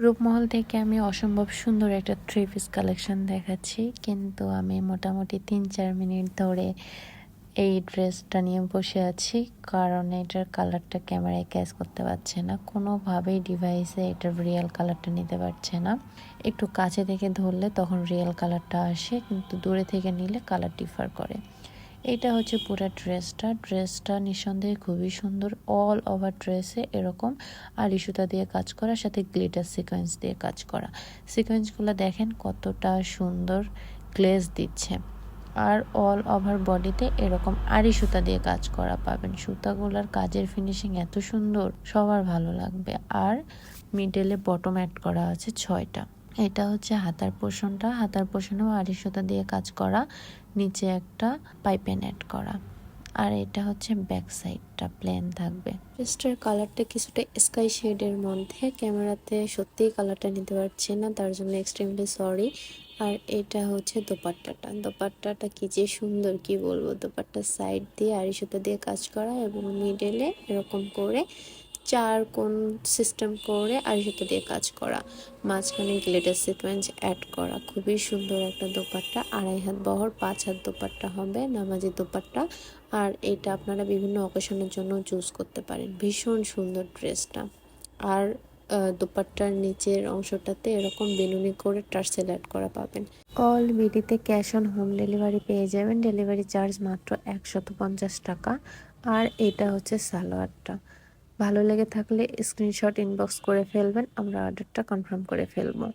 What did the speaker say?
রূপমহল থেকে আমি অসম্ভব সুন্দর একটা থ্রি পিস কালেকশন দেখাচ্ছি, কিন্তু আমি মোটামুটি ৩-৪ মিনিট ধরে এই ড্রেসটা নিয়ে বসে আছি, কারণ এটার কালারটা ক্যামেরায় ক্যাচ করতে পারছে না। কোনোভাবেই ডিভাইসে এটার রিয়েল কালারটা নিতে পারছে না। একটু কাছে থেকে ধরলে তখন রিয়েল কালারটা আসে, কিন্তু দূরে থেকে নিলে কালার ডিফার করে। এটা হচ্ছে পুরো ড্রেসটা নিঃসন্দেহে খুবই সুন্দর। অল ওভার ড্রেসে এরকম আড়ি সুতা দিয়ে কাজ করা, সাথে গ্লিটার সিকোয়েন্স দিয়ে কাজ করা। সিকোয়েন্সগুলো দেখেন কতটা সুন্দর গ্লেজ দিচ্ছে। আর অল ওভার বডিতে এরকম আড়ি সুতা দিয়ে কাজ করা পাবেন। সুতাগুলোর কাজের ফিনিশিং এত সুন্দর, সবার ভালো লাগবে। আর মিডলে বটম অ্যাড করা আছে 6টা। এটা হচ্ছে হাতার পোর্শনেও আড়ি সুতা দিয়ে কাজ করা, নিচে একটা পাইপেন অ্যাড করা। আর এটা হচ্ছে ব্যাক সাইডটা প্লেন থাকবে। ড্রেসটার কালারটা কিছুটা স্কাই শেডের মধ্যে, ক্যামেরাতে সত্যিই কালারটা নিতে পারছি না, তার জন্য এক্সট্রিমলি সরি। আর এটা হচ্ছে দোপাট্টাটা কি যে সুন্দর, কি বলবো। দোপাট্টার সাইড দিয়ে আড়ি সুতা দিয়ে কাজ করা এবং মিডলে এরকম করে 4 কোণ সিস্টেম করে আড়ি সুতা দিয়ে কাজ করা, মাঝখানে গ্লিটার সিকোয়েন্স অ্যাড করা। খুবই সুন্দর একটা দোপাট্টা, 2.5 হাত বহর, 5 হাত দোপাট্টা হবে, নামাজি দোপাট্টা। আর এটা আপনারা বিভিন্ন অকেশনের জন্য চুজ করতে পারেন। ভীষণ সুন্দর ড্রেসটা। আর দোপাট্টার নিচের অংশটাতে এরকম বেনুনি করে টার্সেল অ্যাড করা পাবেন। অল বিডিতে ক্যাশ অন হোম ডেলিভারি পেয়ে যাবেন। ডেলিভারি চার্জ মাত্র 150 টাকা। আর এটা হচ্ছে সালোয়ারটা। ভালো লেগে থাকলে স্ক্রিনশট ইনবক্স করে ফেলবেন, আমরা অর্ডারটা কনফার্ম করে ফেলবো।